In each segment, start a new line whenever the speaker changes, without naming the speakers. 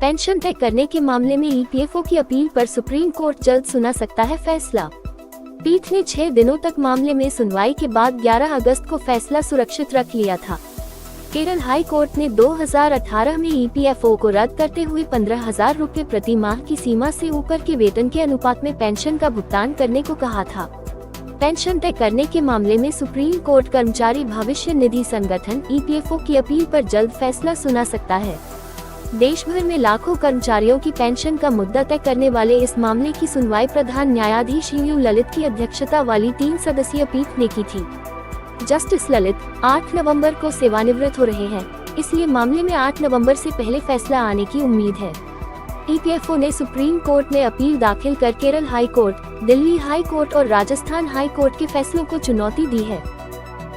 Pension तय करने के मामले में ईपीएफओ की अपील पर सुप्रीम कोर्ट जल्द सुना सकता है फैसला। पीठ ने 6 दिनों तक मामले में सुनवाई के बाद 11 अगस्त को फैसला सुरक्षित रख लिया था। केरल हाई कोर्ट ने 2018 में ईपीएफओ को रद्द करते हुए 15,000 रुपए प्रति माह की सीमा से ऊपर के वेतन के अनुपात में पेंशन का भुगतान करने को कहा था। पेंशन तय करने के मामले में सुप्रीम कोर्ट कर्मचारी भविष्य निधि संगठन ईपीएफओ की अपील पर जल्द फैसला सुना सकता है। देश भर में लाखों कर्मचारियों की पेंशन का मुद्दा तय करने वाले इस मामले की सुनवाई प्रधान न्यायाधीश यू ललित की अध्यक्षता वाली 3 सदस्यीय पीठ ने की थी। जस्टिस ललित 8 नवंबर को सेवानिवृत्त हो रहे हैं, इसलिए मामले में 8 नवंबर से पहले फैसला आने की उम्मीद है। ईपीएफओ ने सुप्रीम कोर्ट में अपील दाखिल कर Kerala high court, Delhi high court और राजस्थान हाई कोर्ट के फैसलों को चुनौती दी है।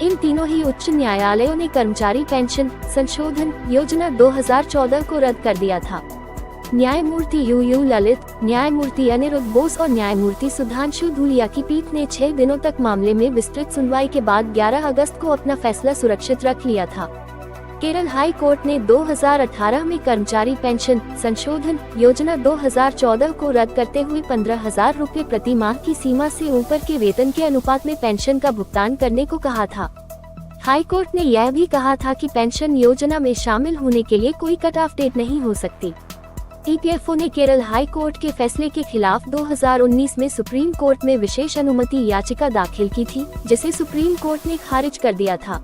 इन तीनों ही उच्च न्यायालयों ने कर्मचारी पेंशन संशोधन योजना 2014 को रद्द कर दिया था। न्यायमूर्ति यू ललित, न्यायमूर्ति अनिरुद्ध बोस और न्यायमूर्ति सुधांशु धूलिया की पीठ ने 6 दिनों तक मामले में विस्तृत सुनवाई के बाद 11 अगस्त को अपना फैसला सुरक्षित रख लिया था। केरल हाई कोर्ट ने 2018 में कर्मचारी पेंशन संशोधन योजना 2014 को रद्द करते हुए 15,000 रुपए प्रति माह की सीमा से ऊपर के वेतन के अनुपात में पेंशन का भुगतान करने को कहा था। हाई कोर्ट ने यह भी कहा था कि पेंशन योजना में शामिल होने के लिए कोई कट ऑफ डेट नहीं हो सकती। ईपीएफओ ने केरल हाई कोर्ट के फैसले के खिलाफ 2019 में सुप्रीम कोर्ट में विशेष अनुमति याचिका दाखिल की थी, जिसे सुप्रीम कोर्ट ने खारिज कर दिया था।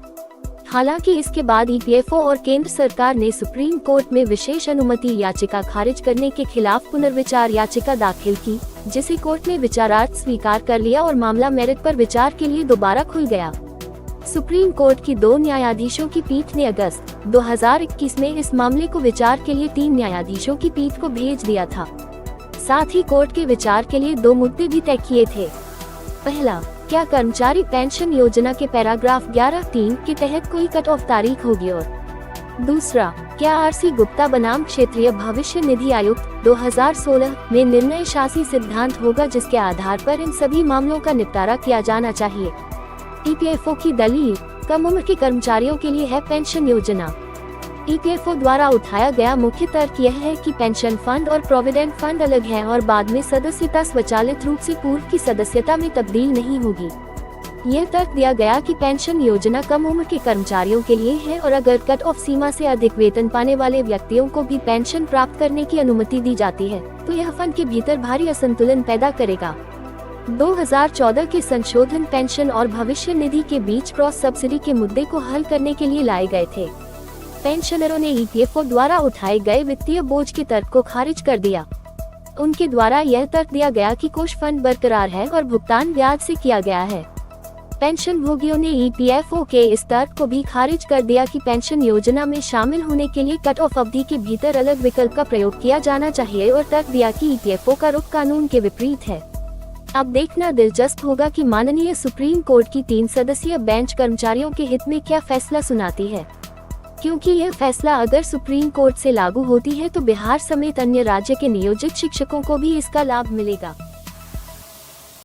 हालांकि इसके बाद ईपीएफओ और केंद्र सरकार ने सुप्रीम कोर्ट में विशेष अनुमति याचिका खारिज करने के खिलाफ पुनर्विचार याचिका दाखिल की, जिसे कोर्ट ने विचारार्थ स्वीकार कर लिया और मामला मेरिट पर विचार के लिए दोबारा खुल गया। सुप्रीम कोर्ट की 2 न्यायाधीशों की पीठ ने अगस्त 2021 में इस मामले को विचार के लिए 3 न्यायाधीशों की पीठ को भेज दिया था। साथ ही कोर्ट के विचार के लिए 2 मुद्दे भी तय किए थे। पहला, क्या कर्मचारी पेंशन योजना के पैराग्राफ 11(3) के तहत कोई कट ऑफ तारीख होगी, और दूसरा, क्या आरसी गुप्ता बनाम क्षेत्रीय भविष्य निधि आयुक्त 2016 में निर्णय शासी सिद्धांत होगा जिसके आधार पर इन सभी मामलों का निपटारा किया जाना चाहिए। ईपीएफओ की दलील, कम उम्र के कर्मचारियों के लिए है पेंशन योजना। ईपीएफओ द्वारा उठाया गया मुख्य तर्क यह है कि पेंशन फंड और प्रोविडेंट फंड अलग है और बाद में सदस्यता स्वचालित रूप से पूर्व की सदस्यता में तब्दील नहीं होगी। यह तर्क दिया गया कि पेंशन योजना कम उम्र के कर्मचारियों के लिए है और अगर कट ऑफ सीमा से अधिक वेतन पाने वाले व्यक्तियों को भी पेंशन प्राप्त करने की अनुमति दी जाती है तो यह फंड के भीतर भारी असंतुलन पैदा करेगा। 2014 के संशोधन पेंशन और भविष्य निधि के बीच क्रॉस सब्सिडी के मुद्दे को हल करने के लिए लाए गए थे। पेंशनरों ने ईपीएफओ द्वारा उठाए गए वित्तीय बोझ के तर्क को खारिज कर दिया। उनके द्वारा यह तर्क दिया गया कि कोष फंड बरकरार है और भुगतान ब्याज से किया गया है। पेंशन भोगियों ने ईपीएफओ के इस तर्क को भी खारिज कर दिया कि पेंशन योजना में शामिल होने के लिए कट ऑफ अवधि के भीतर अलग विकल्प का प्रयोग किया जाना चाहिए और तर्क दिया कि ईपीएफओ का रुख कानून के विपरीत है। अब देखना दिलचस्प होगा कि माननीय सुप्रीम कोर्ट की 3 सदस्यीय बेंच कर्मचारियों के हित में क्या फैसला सुनाती है, क्योंकि यह फैसला अगर सुप्रीम कोर्ट से लागू होती है तो बिहार समेत अन्य राज्य के नियोजित शिक्षकों को भी इसका लाभ मिलेगा।